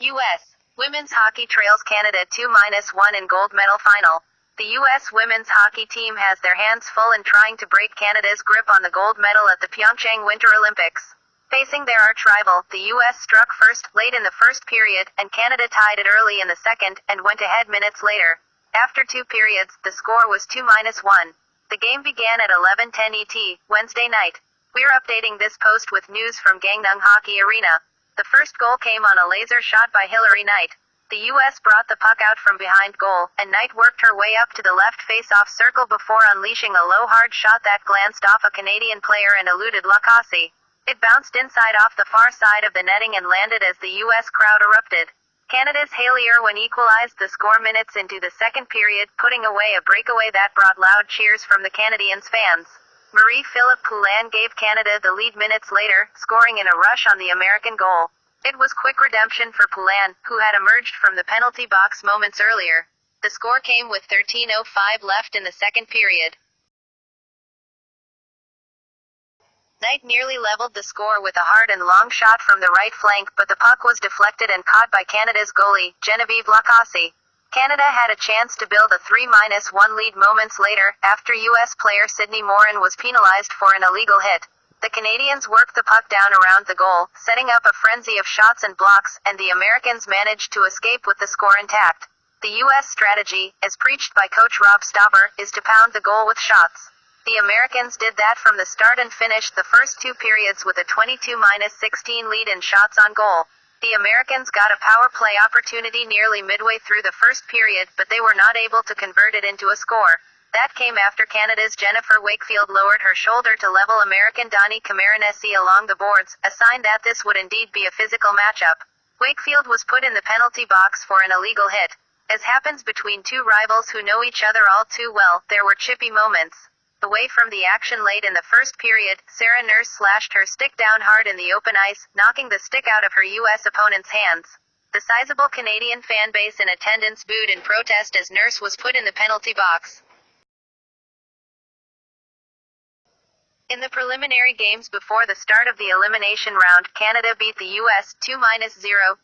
U.S. Women's hockey trails Canada 2-1 in gold medal final. The U.S. women's hockey team has their hands full in trying to break Canada's grip on the gold medal at the Pyeongchang Winter Olympics. Facing their arch-rival, the U.S. struck first, late in the first period, and Canada tied it early in the second, and went ahead minutes later. After 2 periods, the score was 2-1. The game began at 11:10 ET, Wednesday night. We're updating this post with news from Gangneung Hockey Arena. The first goal came on a laser shot by Hilary Knight. The U.S. brought the puck out from behind goal, and Knight worked her way up to the left face-off circle before unleashing a low hard shot that glanced off a Canadian player and eluded Lacassie. It bounced inside off the far side of the netting and landed as the U.S. crowd erupted. Canada's Hayley Irwin equalized the score minutes into the second period, putting away a breakaway that brought loud cheers from the Canadiens' fans. Marie-Philip Poulin gave Canada the lead minutes later, scoring in a rush on the American goal. It was quick redemption for Poulin, who had emerged from the penalty box moments earlier. The score came with 13:05 left in the second period. Knight nearly leveled the score with a hard and long shot from the right flank, but the puck was deflected and caught by Canada's goalie, Genevieve Lacassie. Canada had a chance to build a 3-1 lead moments later, after U.S. player Sydney Morin was penalized for an illegal hit. The Canadians worked the puck down around the goal, setting up a frenzy of shots and blocks, and the Americans managed to escape with the score intact. The U.S. strategy, as preached by coach Rob Stauber, is to pound the goal with shots. The Americans did that from the start and finished the first 2 periods with a 22-16 lead in shots on goal. The Americans got a power play opportunity nearly midway through the first period, but they were not able to convert it into a score. That came after Canada's Jennifer Wakefield lowered her shoulder to level American Dani Cameronesi along the boards, a sign that this would indeed be a physical matchup. Wakefield was put in the penalty box for an illegal hit. As happens between two rivals who know each other all too well, there were chippy moments. Away from the action late in the first period, Sarah Nurse slashed her stick down hard in the open ice, knocking the stick out of her U.S. opponent's hands. The sizable Canadian fan base in attendance booed in protest as Nurse was put in the penalty box. In the preliminary games before the start of the elimination round, Canada beat the U.S. 2-0,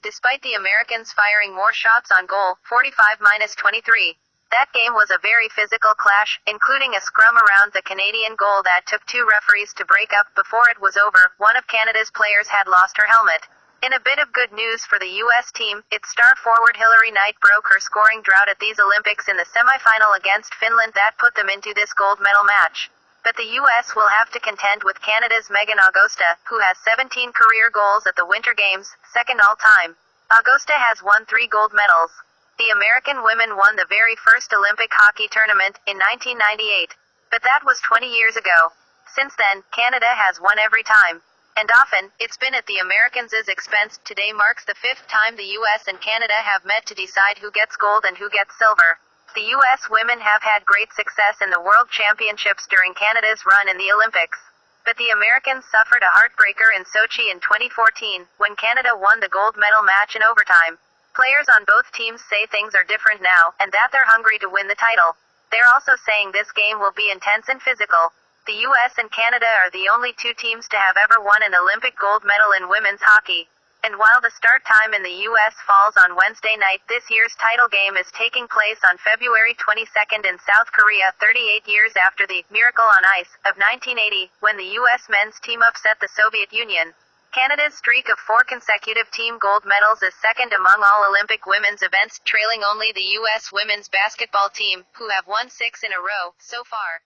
despite the Americans firing more shots on goal, 45-23. That game was a very physical clash, including a scrum around the Canadian goal that took 2 referees to break up. Before it was over, one of Canada's players had lost her helmet. In a bit of good news for the U.S. team, its star forward Hilary Knight broke her scoring drought at these Olympics in the semifinal against Finland that put them into this gold medal match. But the U.S. will have to contend with Canada's Megan Augusta, who has 17 career goals at the Winter Games, second all-time. Augusta has won 3 gold medals. The American women won the very first Olympic hockey tournament, in 1998. But that was 20 years ago. Since then, Canada has won every time. And often, it's been at the Americans' expense. Today marks the 5th time the U.S. and Canada have met to decide who gets gold and who gets silver. The U.S. women have had great success in the World Championships during Canada's run in the Olympics. But the Americans suffered a heartbreaker in Sochi in 2014, when Canada won the gold medal match in overtime. Players on both teams say things are different now, and that they're hungry to win the title. They're also saying this game will be intense and physical. The U.S. and Canada are the only 2 teams to have ever won an Olympic gold medal in women's hockey. And while the start time in the U.S. falls on Wednesday night, this year's title game is taking place on February 22nd in South Korea, 38 years after the Miracle on Ice of 1980, when the U.S. men's team upset the Soviet Union. Canada's streak of 4 consecutive team gold medals is second among all Olympic women's events, trailing only the U.S. women's basketball team, who have won 6 in a row, so far.